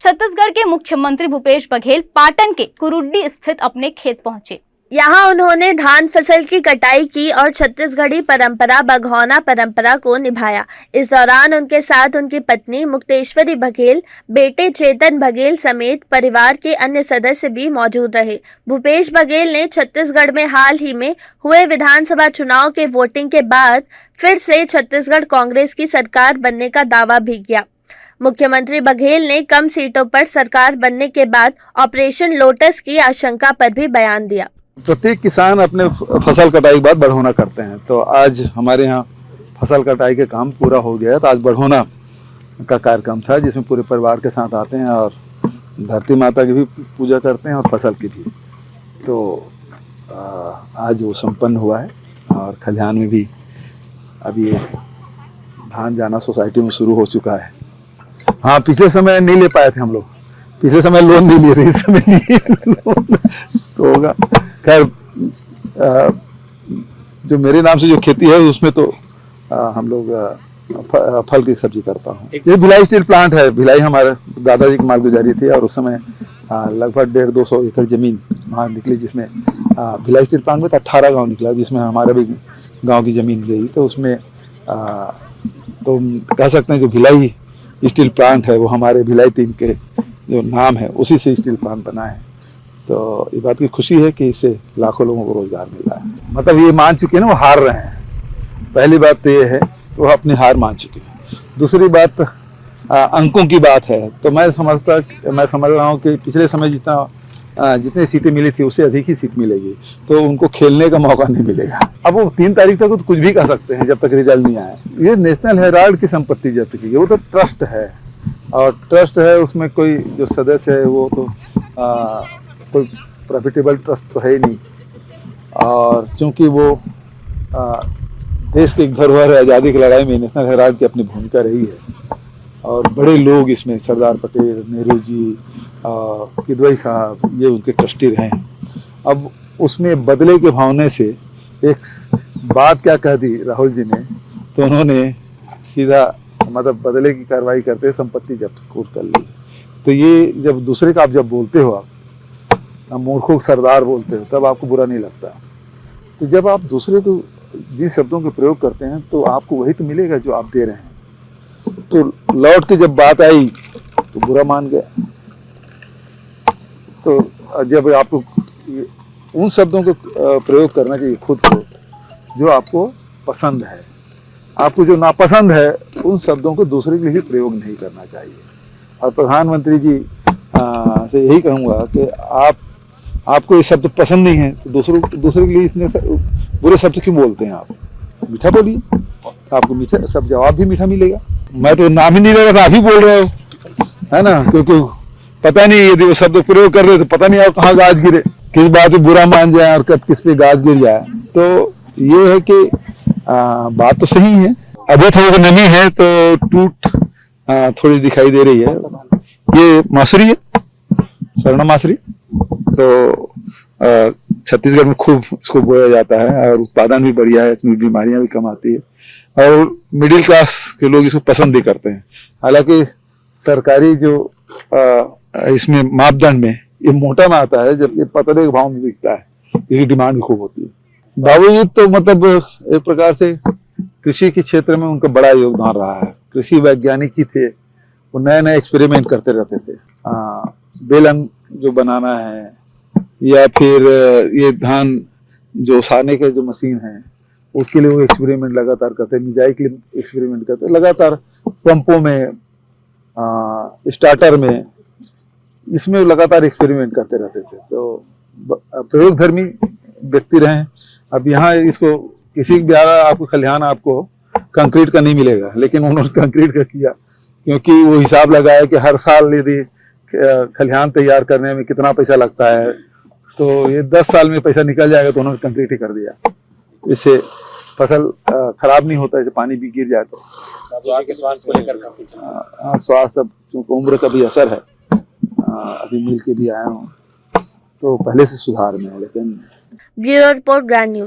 छत्तीसगढ़ के मुख्यमंत्री भूपेश बघेल पाटन के कुरुड्डी स्थित अपने खेत पहुंचे। यहाँ उन्होंने धान फसल की कटाई की और छत्तीसगढ़ी परंपरा बघौना परंपरा को निभाया। इस दौरान उनके साथ उनकी पत्नी मुक्तेश्वरी बघेल, बेटे चेतन बघेल समेत परिवार के अन्य सदस्य भी मौजूद रहे। भूपेश बघेल ने छत्तीसगढ़ में हाल ही में हुए विधानसभा चुनाव के वोटिंग के बाद फिर से छत्तीसगढ़ कांग्रेस की सरकार बनने का दावा भी किया। मुख्यमंत्री बघेल ने कम सीटों पर सरकार बनने के बाद ऑपरेशन लोटस की आशंका पर भी बयान दिया। प्रत्येक किसान अपने फसल कटाई के बाद बढ़ोना करते हैं, तो आज हमारे यहाँ फसल कटाई के काम पूरा हो गया है। तो आज बढ़ोना का कार्यक्रम था जिसमें पूरे परिवार के साथ आते हैं और धरती माता की भी पूजा करते हैं और फसल की भी। तो आज वो संपन्न हुआ है और खलिहान में भी अब ये धान जाना सोसाइटी में शुरू हो चुका है। हाँ, पिछले समय नहीं ले पाए थे हम लोग, पिछले समय लोन नहीं लिए थे, इस समय नहीं लोन तो होगा। खैर, जो मेरे नाम से जो खेती है उसमें तो हम लोग फल की सब्जी करता हूँ। ये भिलाई स्टील प्लांट है। भिलाई हमारे दादाजी की मालगुजारी थी और उस समय लगभग 150-200 एकड़ जमीन वहाँ निकली, जिसमें भिलाई स्टील प्लांट में 18 गांव निकला, जिसमें हमारा भी गांव की जमीन गई। तो उसमें तो कह सकते हैं जो भिलाई स्टील प्लांट है वो हमारे भिलाई 3 के जो नाम है उसी से स्टील प्लांट बना है। तो ये बात की खुशी है कि इससे लाखों लोगों को रोजगार मिल रहा है। मतलब ये मान चुके हैं ना, वो हार रहे हैं। पहली बात तो ये है वो अपनी हार मान चुके हैं। दूसरी बात अंकों की बात है। तो मैं समझ रहा हूँ कि पिछले समय जितनी सीटें मिली थी उससे अधिक ही सीट मिलेगी, तो उनको खेलने का मौका नहीं मिलेगा। अब वो 3 तारीख तक तो कुछ भी कर सकते हैं जब तक रिजल्ट नहीं आए। ये नेशनल हेराल्ड की संपत्ति जब्त की, वो तो ट्रस्ट है और ट्रस्ट है, उसमें कोई जो सदस्य है वो तो कोई प्रॉफिटेबल ट्रस्ट तो है ही नहीं। और चूंकि वो देश की एक धरोहर है, आज़ादी की लड़ाई में नेशनल हेराल्ड की अपनी भूमिका रही है और बड़े लोग इसमें सरदार पटेल, नेहरू जी, किदवई साहब, ये उनके ट्रस्टी रहे हैं। अब उसमें बदले के भावने से एक बात क्या कह दी राहुल जी ने, तो उन्होंने सीधा मतलब बदले की कार्रवाई करते संपत्ति जब्त कर ली। तो ये जब दूसरे का आप जब बोलते हो, आप मूर्खों को सरदार बोलते हो, तब आपको बुरा नहीं लगता। तो जब आप दूसरे को जिन शब्दों के प्रयोग करते हैं तो आपको वही तो मिलेगा जो आप दे रहे हैं। तो लौट के जब बात आई तो बुरा मान गया। तो जब आपको उन शब्दों को प्रयोग करना चाहिए खुद को जो आपको पसंद है, आपको जो नापसंद है उन शब्दों को दूसरे के लिए प्रयोग नहीं करना चाहिए। और प्रधानमंत्री जी से यही कहूँगा कि आपको ये शब्द पसंद नहीं है तो दूसरे के लिए इतने बुरे शब्द क्यों बोलते हैं? आप मीठा बोलिए, आपको मीठा सब जवाब भी मीठा मिलेगा। मैं तो नाम ही नहीं ले रहा था, आप ही बोल रहे हो, है ना? क्योंकि पता नहीं यदि वो शब्द प्रयोग कर रहे तो पता नहीं आप कहाँ गाज गिरे, किस बात पे बुरा मान जाए और कब किस पे गाज गिर जाए। तो ये है कि बात तो सही है। अभी थोड़ी सी नमी है तो टूट थोड़ी दिखाई दे रही है। ये मासूरी है, स्वर्णा मासूरी। तो छत्तीसगढ़ में खूब इसको बोया जाता है और उत्पादन भी बढ़िया है, इसमें बीमारियां भी कम आती है और मिडिल क्लास के लोग इसको पसंद भी करते हैं। हालांकि सरकारी जो इसमें मापदंड में ये मोटा में आता है, जबकि पतले के भाव में बिकता है, इसकी डिमांड भी खूब होती है। बाबूजी तो मतलब एक प्रकार से कृषि के क्षेत्र में उनका बड़ा योगदान रहा है। कृषि वैज्ञानिक ही थे, वो नए नए एक्सपेरिमेंट करते रहते थे। बेलन जो बनाना है या फिर ये धान जो साने के जो मशीन है उसके लिए वो एक्सपेरिमेंट लगातार करते, मिजाई के लिए एक्सपेरिमेंट करते, लगातार पंपों में, स्टार्टर में, इसमें लगातार एक्सपेरिमेंट करते रहते थे। तो प्रयोगधर्मी व्यक्ति रहे। अब यहाँ इसको किसी भी आपको खलिहान आपको कंक्रीट का नहीं मिलेगा, लेकिन उन्होंने कंक्रीट का किया क्योंकि वो हिसाब लगाया कि हर साल यदि खलिहान तैयार करने में कितना पैसा लगता है तो ये 10 साल में पैसा निकल जाएगा, तो उन्होंने कंक्रीट ही कर दिया। इससे फसल खराब नहीं होता है, पानी भी गिर जाए तो। स्वास्थ्य को लेकर स्वास्थ्य, क्योंकि उम्र का भी असर है। अभी मिल के भी आया हूँ तो पहले से सुधार में है। लेकिन ब्यूरो रिपोर्ट, ग्रैंड न्यूज।